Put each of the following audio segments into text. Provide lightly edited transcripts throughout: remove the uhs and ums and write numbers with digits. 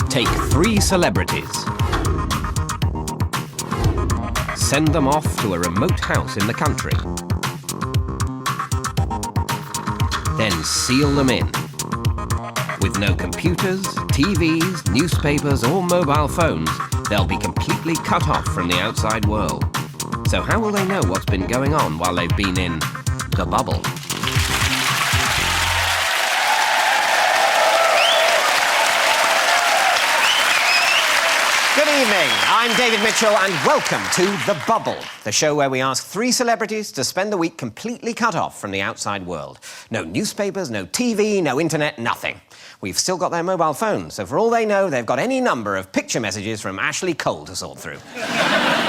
Take 3 celebrities. Send them off to a remote house in the country. Then seal them in. With no computers, TVs, newspapers or mobile phones, they'll be completely cut off from the outside world. So how will they know what's been going on while they've been in the bubble? Good evening, I'm David Mitchell and welcome to The Bubble, the show where we ask 3 celebrities to spend the week completely cut off from the outside world. No newspapers, no TV, no internet, nothing. We've still got their mobile phones, so for all they know, they've got any number of picture messages from Ashley Cole to sort through.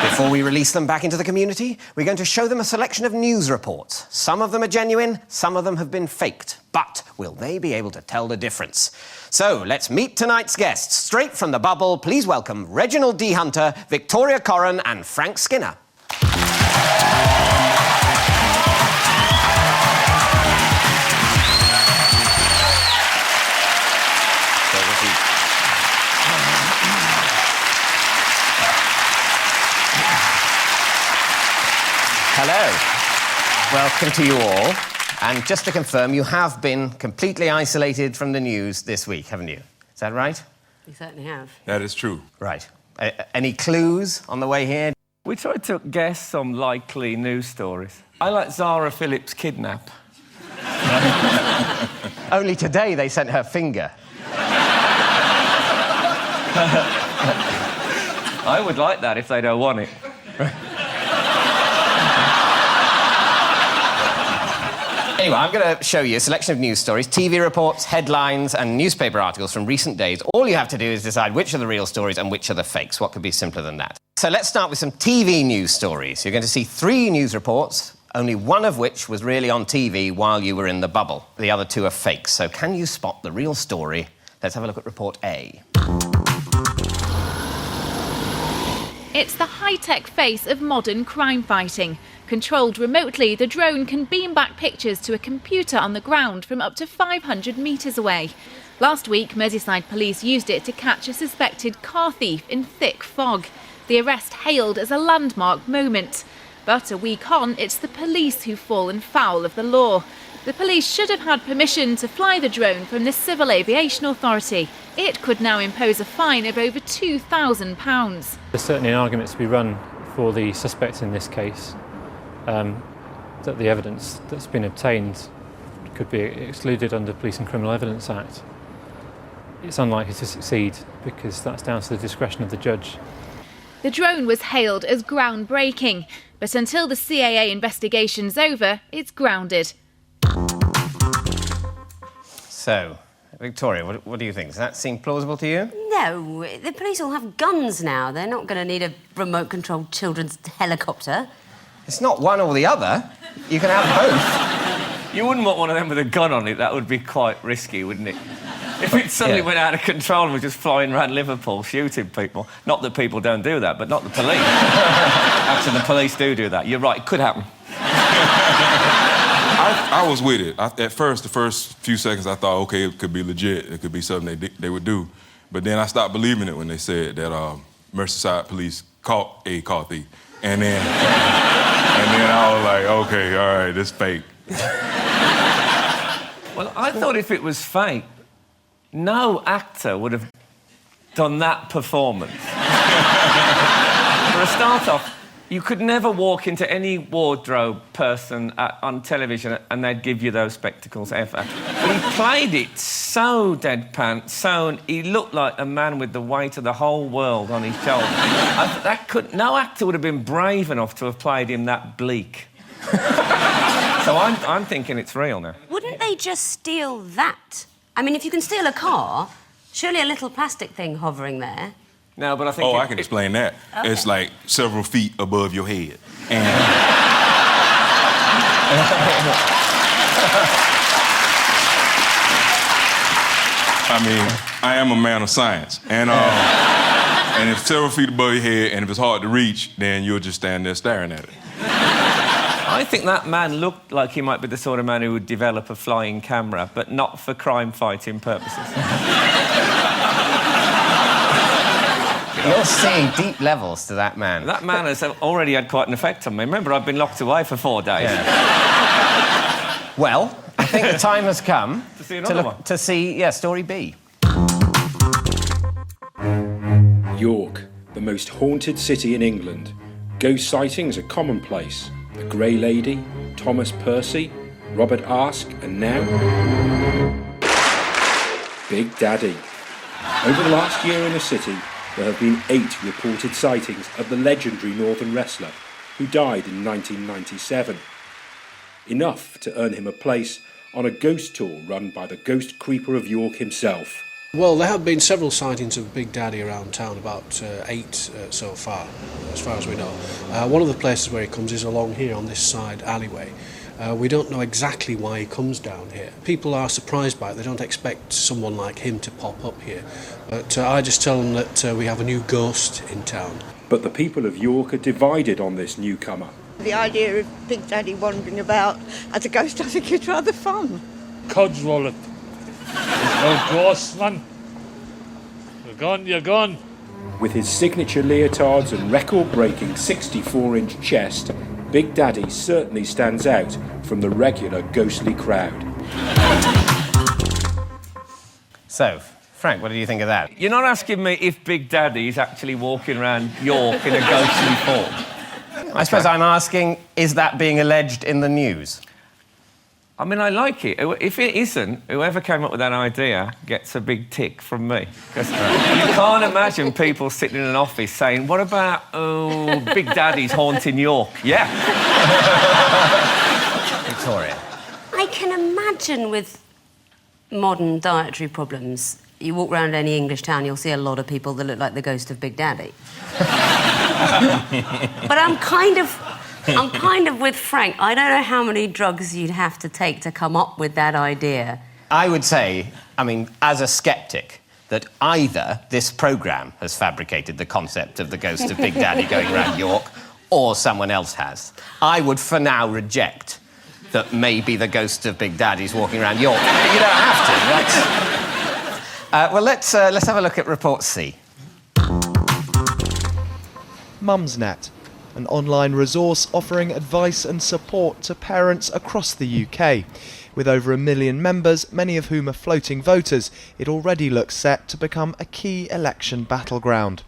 Before we release them back into the community, we're going to show them a selection of news reports. Some of them are genuine, some of them have been faked. But will they be able to tell the difference? So, let's meet tonight's guests. Straight from The Bubble, please welcome Reginald D. Hunter, Victoria Coren and Frank Skinner. Hello. Welcome to you all. And just to confirm, you have been completely isolated from the news this week, haven't you? Is that right? We certainly have. That is true. Right. Any clues on the way here? We tried to guess some likely news stories. I like Zara Phillips' kidnap. Only today they sent her finger. I would like that if they don't want it. Anyway, I'm going to show you a selection of news stories, TV reports, headlines and newspaper articles from recent days. All you have to do is decide which are the real stories and which are the fakes. What could be simpler than that? So let's start with some TV news stories. You're going to see 3 news reports, only one of which was really on TV while you were in the bubble. The other 2 are fakes. So can you spot the real story? Let's have a look at report A. It's the high-tech face of modern crime fighting. Controlled remotely, the drone can beam back pictures to a computer on the ground from up to 500 metres away. Last week, Merseyside police used it to catch a suspected car thief in thick fog. The arrest hailed as a landmark moment. But a week on, it's the police who've fallen foul of the law. The police should have had permission to fly the drone from the Civil Aviation Authority. It could now impose a fine of over £2,000. There's certainly an argument to be run for the suspect in this case, that the evidence that's been obtained could be excluded under the Police and Criminal Evidence Act. It's unlikely to succeed because that's down to the discretion of the judge. The drone was hailed as groundbreaking, but until the CAA investigation's over, it's grounded. So, Victoria, what do you think? Does that seem plausible to you? No, the police all have guns now. They're not going to need a remote-controlled children's helicopter. It's not one or the other. You can have both. You wouldn't want one of them with a gun on it. That would be quite risky, wouldn't it? If it suddenly went out of control and was just flying around Liverpool shooting people. Not that people don't do that, but not the police. Actually, the police do that. You're right, it could happen. I was with it. At first, the first few seconds, I thought, OK, it could be legit. It could be something they would do. But then I stopped believing it when they said that Merseyside police caught a car thief. And then I was like, OK, all right, this fake. Well, I thought if it was fake, no actor would have done that performance. For a start-off, you could never walk into any wardrobe person on television and they'd give you those spectacles ever. But he played it so deadpan, he looked like a man with the weight of the whole world on his shoulders. No actor would have been brave enough to have played him that bleak. So I'm thinking it's real now. Wouldn't they just steal that? I mean, if you can steal a car, surely a little plastic thing hovering there. No, but I think... Oh, I can explain that. Okay. It's like several feet above your head. And... I mean, I am a man of science. And if several feet above your head and if it's hard to reach, then you'll just stand there staring at it. I think that man looked like he might be the sort of man who would develop a flying camera, but not for crime-fighting purposes. You're seeing deep levels to that man. That man has already had quite an effect on me. Remember, I've been locked away for 4 days. Yeah. Well, I think the time has come to see another one. To see, story B. York, the most haunted city in England. Ghost sightings are commonplace. The Grey Lady, Thomas Percy, Robert Ask, and now... Big Daddy. Over the last year in the city, there have been 8 reported sightings of the legendary Northern wrestler who died in 1997. Enough to earn him a place on a ghost tour run by the Ghost Creeper of York himself. Well, there have been several sightings of Big Daddy around town, about 8 so far as we know. One of the places where he comes is along here on this side alleyway. We don't know exactly why he comes down here. People are surprised by it. They don't expect someone like him to pop up here. But I just tell them that we have a new ghost in town. But the people of York are divided on this newcomer. The idea of Big Daddy wandering about as a ghost, I think, is rather fun. Codswallop. There's no ghosts, man. You're gone. With his signature leotards and record-breaking 64-inch chest, Big Daddy certainly stands out from the regular ghostly crowd. So, Frank, what do you think of that? You're not asking me if Big Daddy is actually walking around York in a ghostly form. I suppose I'm asking, is that being alleged in the news? I mean, I like it. If it isn't, whoever came up with that idea gets a big tick from me. Because you can't imagine people sitting in an office saying, what about, Big Daddy's haunting York? Yeah. Victoria. I can imagine with modern dietary problems, you walk around any English town, you'll see a lot of people that look like the ghost of Big Daddy. But I'm kind of with Frank. I don't know how many drugs you'd have to take to come up with that idea. I would say, as a sceptic, that either this programme has fabricated the concept of the ghost of Big Daddy going around York, or someone else has. I would, for now, reject that maybe the ghost of Big Daddy's walking around York. But you don't have to, right? Well, let's have a look at Report C. Mumsnet, an online resource offering advice and support to parents across the UK. With over 1 million members, many of whom are floating voters, it already looks set to become a key election battleground.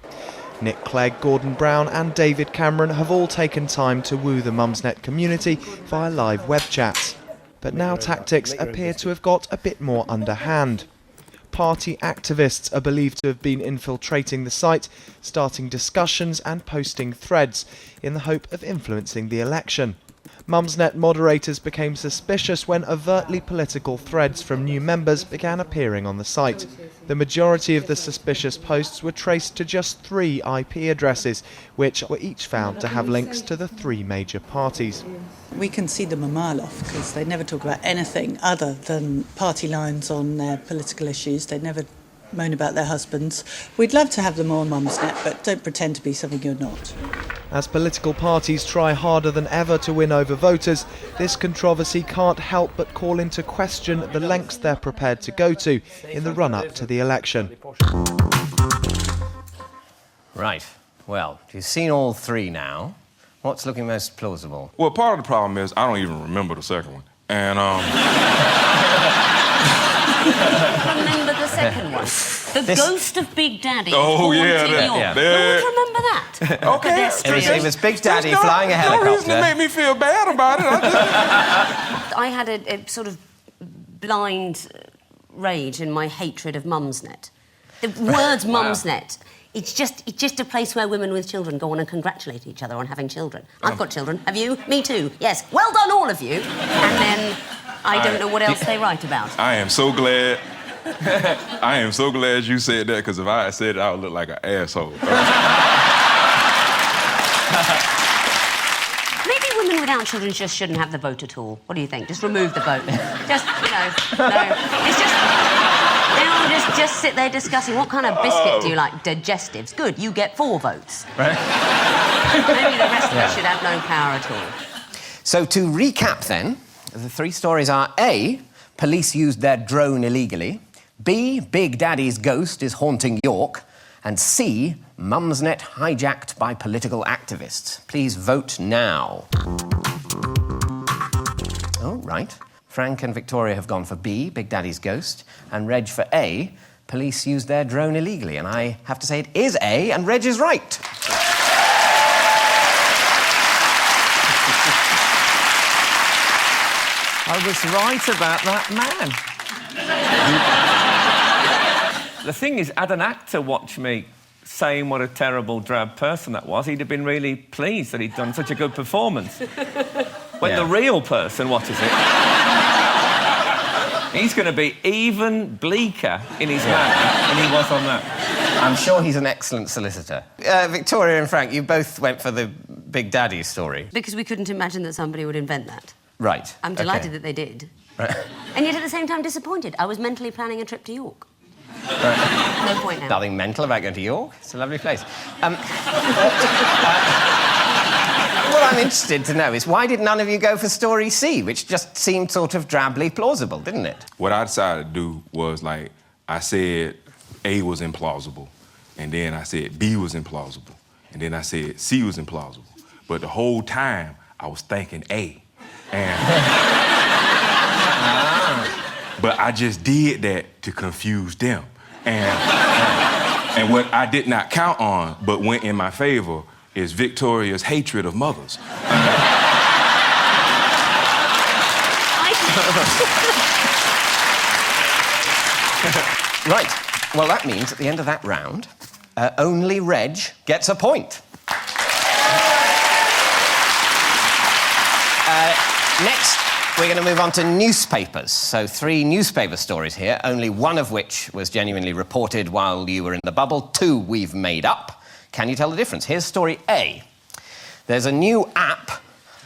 Nick Clegg, Gordon Brown and David Cameron have all taken time to woo the Mumsnet community via live web chats. But now tactics appear to have got a bit more underhand. Party activists are believed to have been infiltrating the site, starting discussions and posting threads in the hope of influencing the election. Mumsnet moderators became suspicious when overtly political threads from new members began appearing on the site. The majority of the suspicious posts were traced to just 3 IP addresses, which were each found to have links to the 3 major parties. We can see them a mile off because they never talk about anything other than party lines on their political issues. They never moan about their husbands. We'd love to have them on Mumsnet, but don't pretend to be something you're not. As political parties try harder than ever to win over voters, this controversy can't help but call into question the lengths they're prepared to go to in the run-up to the election. Right. Well, you've seen all 3 now. What's looking most plausible? Well, part of the problem is I don't even remember the second one. And, Remember the second one? The ghost of Big Daddy. Oh, yeah, haunting York. yeah. Who would remember that? Okay. It was Big Daddy flying a helicopter. No reason to make me feel bad about it. I had a sort of blind rage in my hatred of Mumsnet. The words Mumsnet. It's just a place where women with children go on and congratulate each other on having children. I've got children. Have you? Me too. Yes. Well done, all of you. And then I don't know what else they write about. I am so glad. I am so glad you said that, because if I had said it, I would look like an asshole. Maybe women without children just shouldn't have the vote at all. What do you think? Just remove the vote. Just, no. It's just... They all just sit there discussing what kind of biscuit do you like? Digestives. Good, you get 4 votes. Right. Maybe the rest of us should have no power at all. So to recap then, the 3 stories are A, police used their drone illegally, B, Big Daddy's ghost is haunting York, And C, Mumsnet hijacked by political activists. Please vote now. Oh, right. Frank and Victoria have gone for B, Big Daddy's ghost, and Reg for A, police used their drone illegally. And I have to say it is A, and Reg is right. I was right about that man. The thing is, had an actor watched me saying what a terrible drab person that was, he'd have been really pleased that he'd done such a good performance. When the real person watches it, he's going to be even bleaker in his manner than he was on that. I'm sure he's an excellent solicitor. Victoria and Frank, you both went for the Big Daddy story. Because we couldn't imagine that somebody would invent that. Right. I'm delighted that they did. Right. And yet at the same time disappointed. I was mentally planning a trip to York. Right. No point now. Nothing mental about going to York. It's a lovely place. What I'm interested to know is why did none of you go for story C, which just seemed sort of drably plausible, didn't it? What I decided to do was, like, I said A was implausible, and then I said B was implausible, and then I said C was implausible. But the whole time, I was thinking A. And but I just did that to confuse them. And what I did not count on, but went in my favor, is Victoria's hatred of mothers. Right. Well, that means at the end of that round, only Reg gets a point. Next, we're going to move on to newspapers. So 3 newspaper stories here, only one of which was genuinely reported while you were in the bubble. 2 we've made up. Can you tell the difference? Here's story A. There's a new app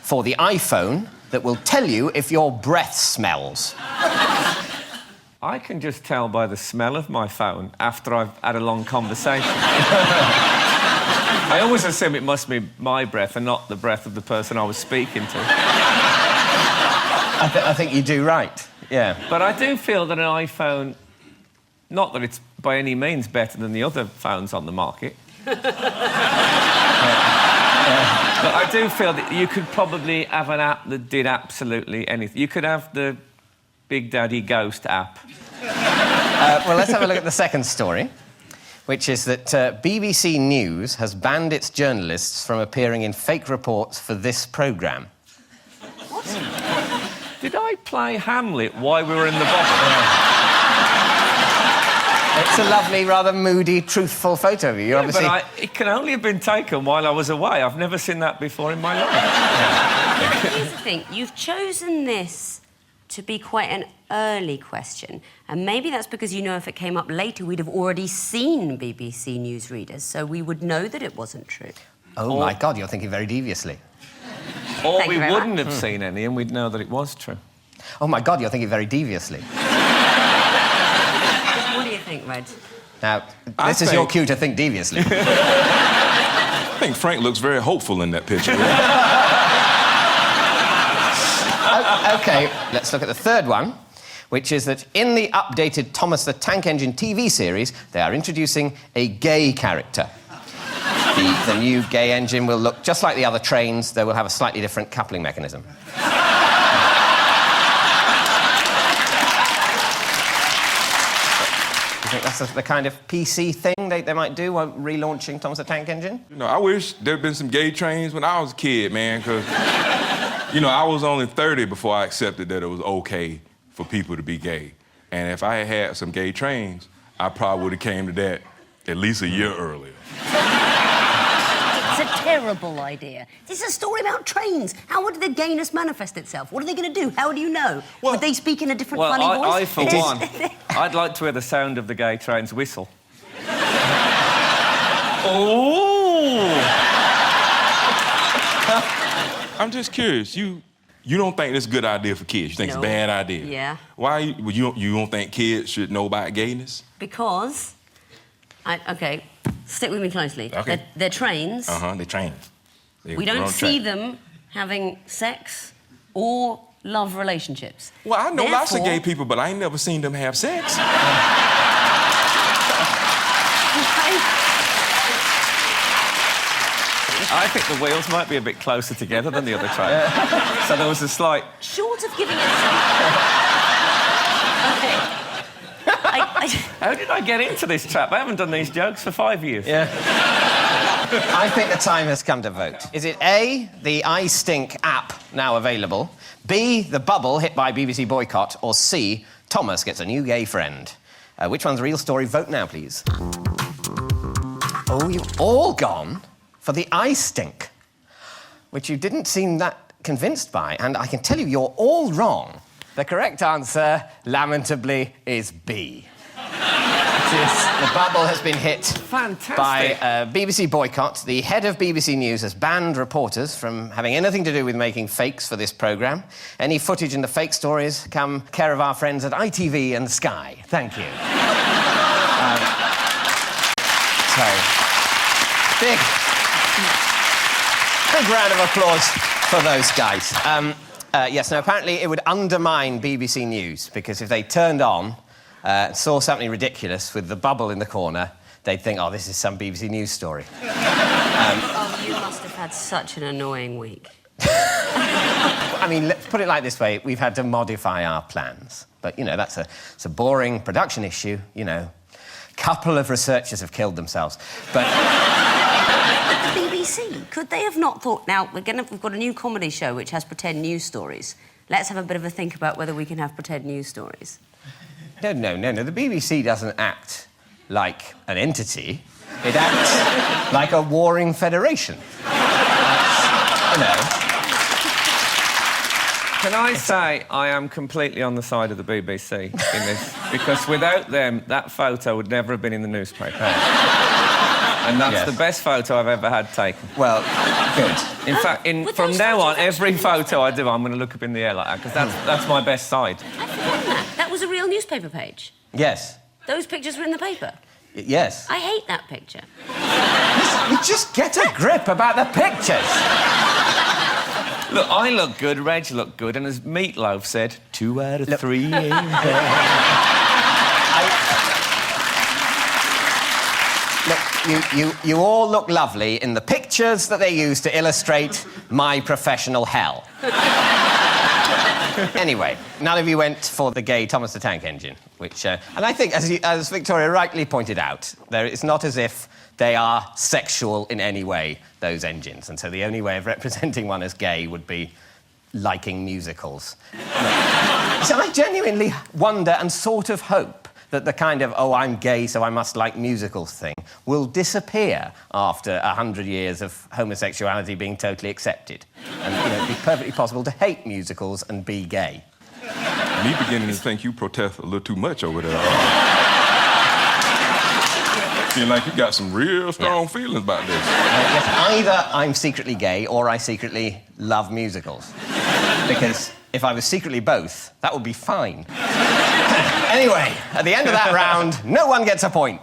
for the iPhone that will tell you if your breath smells. I can just tell by the smell of my phone after I've had a long conversation. I always assume it must be my breath and not the breath of the person I was speaking to. I think you do right, yeah. But I do feel that an iPhone, not that it's by any means better than the other phones on the market, but I do feel that you could probably have an app that did absolutely anything. You could have the Big Daddy Ghost app. Well, let's have a look at the second story, which is that BBC News has banned its journalists from appearing in fake reports for this programme. What? Did I play Hamlet while we were in the bubble? It's a lovely, rather moody, truthful photo of you. You're obviously... but it can only have been taken while I was away. I've never seen that before in my life. Here's the thing. You've chosen this to be quite an early question. And maybe that's because you know if it came up later, we'd have already seen BBC News readers, so we would know that it wasn't true. Oh, my God, you're thinking very deviously. Or Thank we you very wouldn't much. have seen any and we'd know that it was true. Oh, my God, you're thinking very deviously. What do you think, Reg? Now, this is your cue to think deviously. I think Frank looks very hopeful in that picture. OK, let's look at the third one, which is that in the updated Thomas the Tank Engine TV series, they are introducing a gay character. The new gay engine will look just like the other trains, though will have a slightly different coupling mechanism. You think that's the kind of PC thing they might do while relaunching Thomas the Tank Engine? You know, I wish there'd been some gay trains when I was a kid, man, because, you know, I was only 30 before I accepted that it was okay for people to be gay. And if I had had some gay trains, I probably would have came to that at least a year earlier. It's a terrible idea. This is a story about trains. How would the gayness manifest itself? What are they going to do? How do you know? Would they speak in a different funny voice? I, for one, I'd like to hear the sound of the gay train's whistle. Oh! I'm just curious. You don't think this is a good idea for kids? You think it's a bad idea? Yeah. Why? You don't think kids should know about gayness? Because... OK, stick with me closely. Okay. They're trains. They're trains. We don't see them having sex or love relationships. Well, I know lots of Therefore- gay people, but I ain't never seen them have sex. I think the wheels might be a bit closer together than the other train. So there was a slight... Short of giving it... How did I get into this trap? I haven't done these jokes for 5 years. Yeah. I think the time has come to vote. Is it A, the I Stink app now available, B, the bubble hit by BBC boycott, or C, Thomas gets a new gay friend? Which one's a real story? Vote now, please. Oh, you've all gone for the I Stink, which you didn't seem that convinced by, and I can tell you you're all wrong. The correct answer, lamentably, is B. The bubble has been hit by BBC boycott. The head of BBC News has banned reporters from having anything to do with making fakes for this programme. Any footage in the fake stories come care of our friends at ITV and Sky. Thank you. Big round of applause for those guys. Yes, now, apparently it would undermine BBC News, because if they turned on, saw something ridiculous with the bubble in the corner, they'd think, oh, this is some BBC News story. Oh, you must have had such an annoying week. I mean, let's put it like this way, we've had to modify our plans. But, you know, it's a boring production issue, you know. A couple of researchers have killed themselves, but... The BBC, could they have not thought, now, we've got a new comedy show which has pretend news stories. Let's have a bit of a think about whether we can have pretend news stories. No. The BBC doesn't act like an entity. It acts like a warring federation. You know. Can I say I am completely on the side of the BBC in this? Because without them, that photo would never have been in the newspaper. And that's the best photo I've ever had taken. Well, good. In fact, from now on, every photo I do, I'm going to look up in the air like that, because that's my best side. I've forgotten that. That was a real newspaper page. Yes. Those pictures were in the paper. Yes. I hate that picture. You just get a grip about the pictures. Look, I look good, Reg looked good, and as Meatloaf said, 2 out of 3 ain't bad. Look, you all look lovely in the pictures that they use to illustrate my professional hell. Anyway, none of you went for the gay Thomas the Tank Engine, which... and I think, as Victoria rightly pointed out, it's not as if they are sexual in any way, those engines, and so the only way of representing one as gay would be liking musicals. So I genuinely wonder and sort of hope that the kind of, oh, I'm gay, so I must like musicals thing will disappear after 100 years of homosexuality being totally accepted. And, you know, it'd be perfectly possible to hate musicals and be gay. Me beginning to think you protest a little too much over there. Feel like you got some real strong feelings about this. Yes, either I'm secretly gay or I secretly love musicals. Because if I was secretly both, that would be fine. Anyway, at the end of that round, no one gets a point.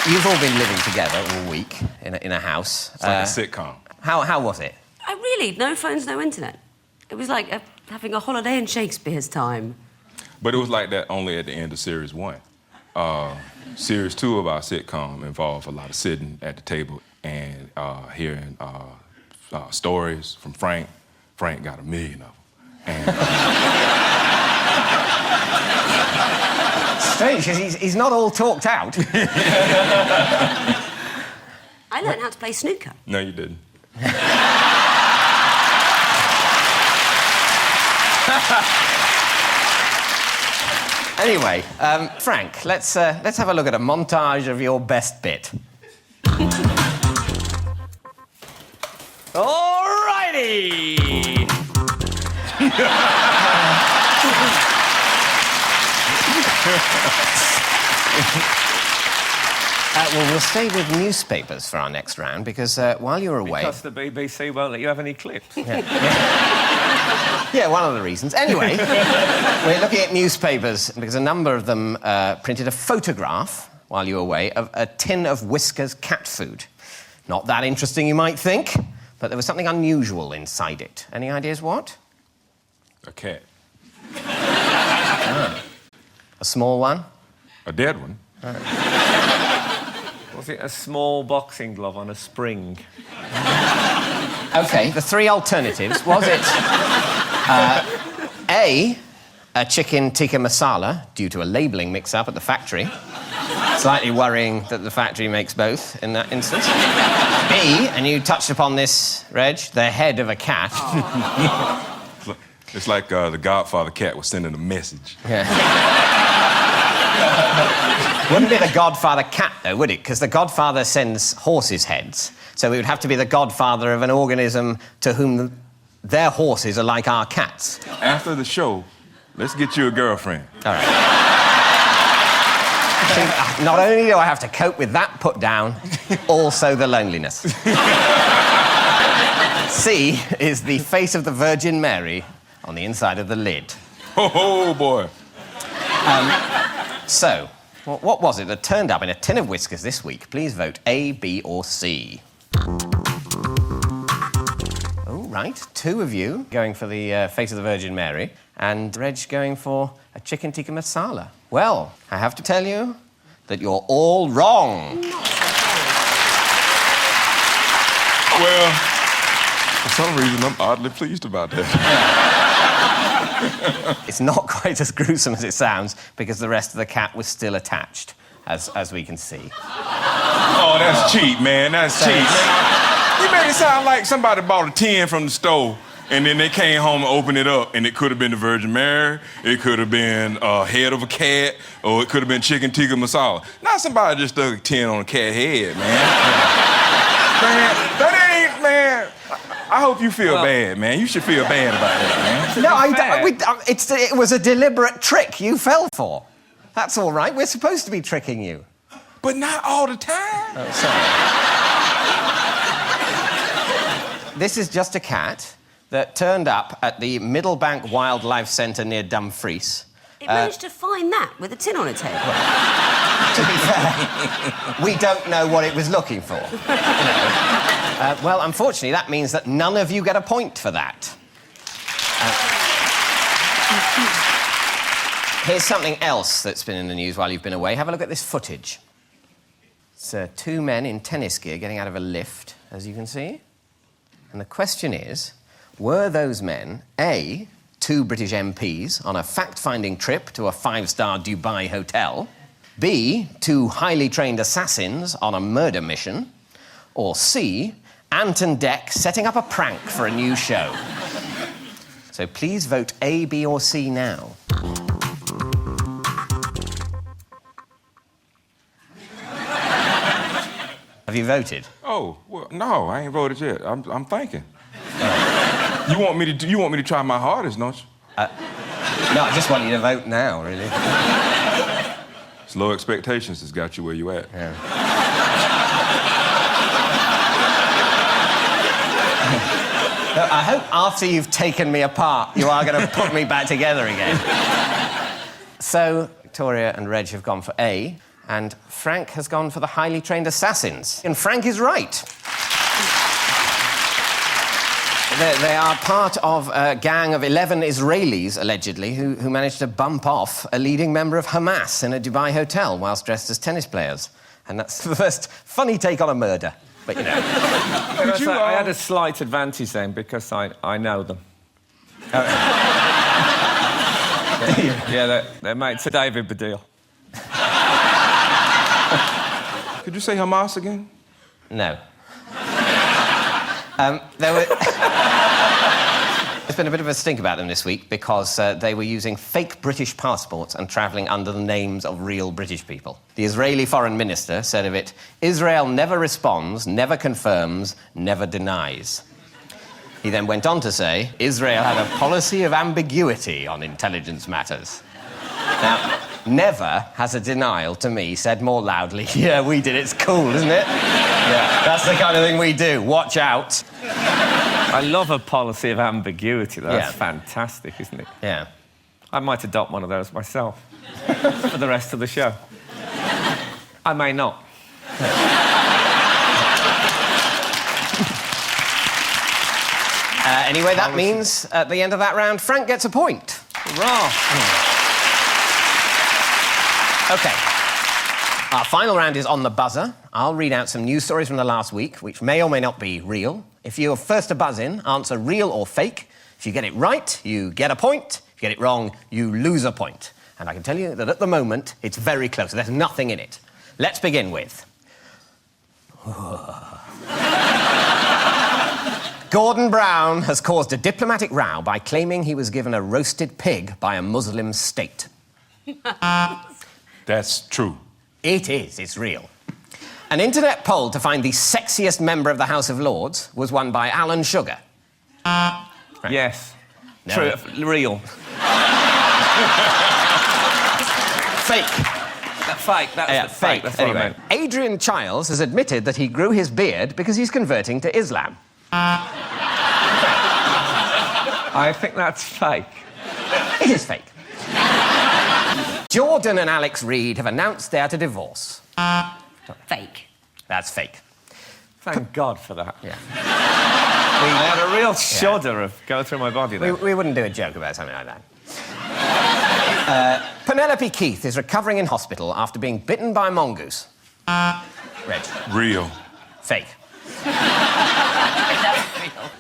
You've all been living together all week in a house. It's like a sitcom. How was it? No phones, no internet. It was like having a holiday in Shakespeare's time. But it was like that only at the end of Series 1. Series 2 of our sitcom involved a lot of sitting at the table and hearing stories from Frank. Frank got 1 million of them. And, strange, because he's not all talked out. I learned how to play snooker. No, you didn't. Anyway, Frank, let's have a look at a montage of your best bit. Alrighty! Well, we'll stay with newspapers for our next round because while you're away... Because the BBC won't let you have any clips. Yeah, one of the reasons. Anyway, we're looking at newspapers because a number of them printed a photograph, while you were away, of a tin of Whisker's cat food. Not that interesting, you might think, but there was something unusual inside it. Any ideas what? A cat. A small one? A dead one. Was it a small boxing glove on a spring? OK, the three alternatives. Was it A, a chicken tikka masala due to a labelling mix-up at the factory? Slightly worrying that the factory makes both in that instance. B, and you touched upon this, Reg, the head of a cat. It's like the Godfather cat was sending a message. Yeah. Wouldn't be the Godfather cat, though, would it? Because the Godfather sends horses' heads. So it would have to be the godfather of an organism to whom their horses are like our cats. After the show, let's get you a girlfriend. All right. Not only do I have to cope with that put down, also the loneliness. C is the face of the Virgin Mary on the inside of the lid. Oh, boy. So, what was it that turned up in a tin of whiskers this week? Please vote A, B or C. Oh, right. Two of you going for the face of the Virgin Mary and Reg going for a chicken tikka masala. Well, I have to tell you that you're all wrong. Well, for some reason, I'm oddly pleased about that. It's not quite as gruesome as it sounds because the rest of the cat was still attached, as we can see. Oh, that's cheap, man. That's cheap. Man. You made it sound like somebody bought a tin from the store and then they came home and opened it up, and it could have been the Virgin Mary, it could have been a head of a cat, or it could have been chicken tikka masala. Not somebody just stuck a tin on a cat head, man. Man, that ain't, man. I hope you feel bad, man. You should feel bad about that, man. No, it was a deliberate trick you fell for. That's all right. We're supposed to be tricking you. But not all the time. Oh, sorry. This is just a cat that turned up at the Middlebank Wildlife Centre near Dumfries. It managed to find that with a tin on its head. To be fair, we don't know what it was looking for. Well, unfortunately, that means that none of you get a point for that. Here's something else that's been in the news while you've been away. Have a look at this footage. It's two men in tennis gear getting out of a lift, as you can see. And the question is, were those men, A, two British MPs on a fact-finding trip to a five-star Dubai hotel, B, two highly trained assassins on a murder mission, or C, Ant and Dec setting up a prank for a new show? So please vote A, B or C now. Have you voted? Oh, well, no, I ain't voted yet. I'm thinking. You want me to try my hardest, don't you? No, I just want you to vote now, really. It's low expectations that's got you where you at. Yeah. No, I hope after you've taken me apart, you are going to put me back together again. So, Victoria and Reg have gone for A, and Frank has gone for the highly trained assassins. And Frank is right. They are part of a gang of 11 Israelis, allegedly, who managed to bump off a leading member of Hamas in a Dubai hotel whilst dressed as tennis players. And that's the first funny take on a murder. But, you know... I had a slight advantage then because I know them. Yeah, they're mates of David Baddiel. Could you say Hamas again? No. There's been a bit of a stink about them this week because they were using fake British passports and travelling under the names of real British people. The Israeli foreign minister said of it, Israel never responds, never confirms, never denies. He then went on to say, Israel had a policy of ambiguity on intelligence matters. Now, never has a denial to me said more loudly, yeah, we did, it's cool, isn't it? Yeah, that's the kind of thing we do. Watch out. I love a policy of ambiguity. That's fantastic, isn't it? Yeah. I might adopt one of those myself for the rest of the show. I may not. Anyway, that means at the end of that round, Frank gets a point. Hurrah! OK. Our final round is on the buzzer. I'll read out some news stories from the last week, which may or may not be real. If you're first to buzz in, answer real or fake. If you get it right, you get a point. If you get it wrong, you lose a point. And I can tell you that at the moment, it's very close. There's nothing in it. Let's begin with... Gordon Brown has caused a diplomatic row by claiming he was given a roasted pig by a Muslim state. That's true. It is. It's real. An internet poll to find the sexiest member of the House of Lords was won by Alan Sugar. Yes. No. True. Real. Fake. Fake. That's the fake. That's what I meant. Adrian Chiles has admitted that he grew his beard because he's converting to Islam. I think that's fake. It is fake. Jordan and Alex Reid have announced they are to divorce. Fake. That's fake. Thank God for that. Yeah. I had a real shudder of go through my body there. We wouldn't do a joke about something like that. Penelope Keith is recovering in hospital after being bitten by a mongoose. Reg. Real. Fake.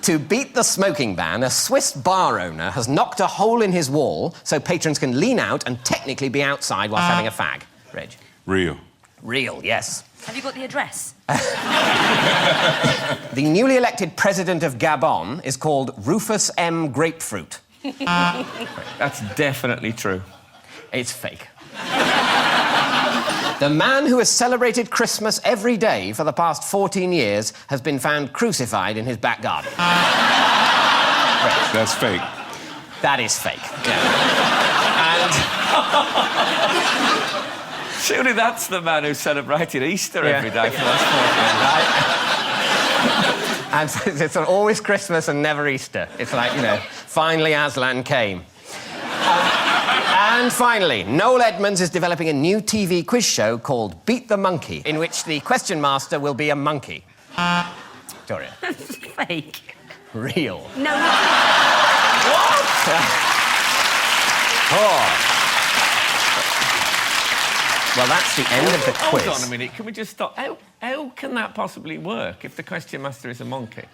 To beat the smoking ban, a Swiss bar owner has knocked a hole in his wall so patrons can lean out and technically be outside whilst having a fag. Reg. Real. Real, yes. Have you got the address? The newly elected president of Gabon is called Rufus M. Grapefruit. That's definitely true. It's fake. The man who has celebrated Christmas every day for the past 14 years has been found crucified in his back garden. That's fake. That is fake, yeah. Surely that's the man who celebrated Easter every day for the last 14 years. And it's always Christmas and never Easter. It's like, you know, finally Aslan came. And finally, Noel Edmonds is developing a new TV quiz show called Beat the Monkey, in which the question master will be a monkey. Victoria. Fake. Real. No. What? Oh. Well, that's the end of the quiz. Hold on a minute, can we just stop? How can that possibly work if the question master is a monkey?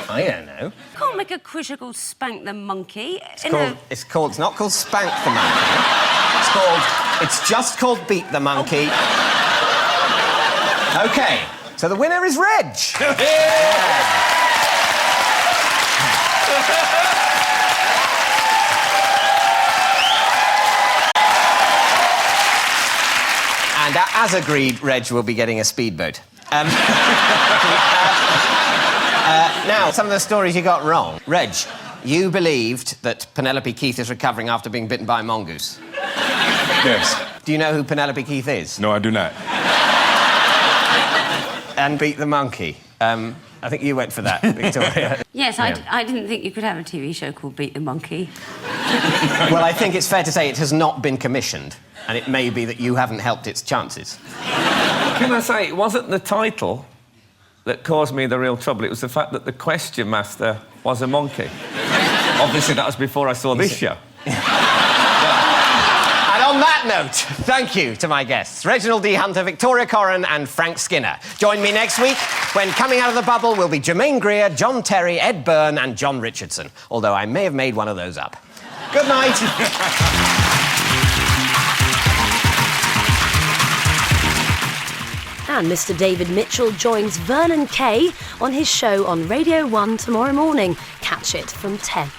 I don't know. Can't make a quiz show called Spank the Monkey. It's not called Spank the Monkey. It's just called Beat the Monkey. OK, so the winner is Reg. And as agreed, Reg will be getting a speedboat. Now, some of the stories you got wrong. Reg, you believed that Penelope Keith is recovering after being bitten by a mongoose. Yes. Do you know who Penelope Keith is? No, I do not. And Beat the Monkey. I think you went for that, Victoria. Yes, I didn't think you could have a TV show called Beat the Monkey. Well, I think it's fair to say it has not been commissioned, and it may be that you haven't helped its chances. Can I say, it wasn't the title that caused me the real trouble. It was the fact that the question master was a monkey. Obviously, that was before I saw this show. And on that note, thank you to my guests, Reginald D. Hunter, Victoria Coren and Frank Skinner. Join me next week when coming out of the bubble will be Jermaine Greer, John Terry, Ed Byrne and John Richardson, although I may have made one of those up. Good night. And Mr. David Mitchell joins Vernon Kay on his show on Radio 1 tomorrow morning. Catch it from 10.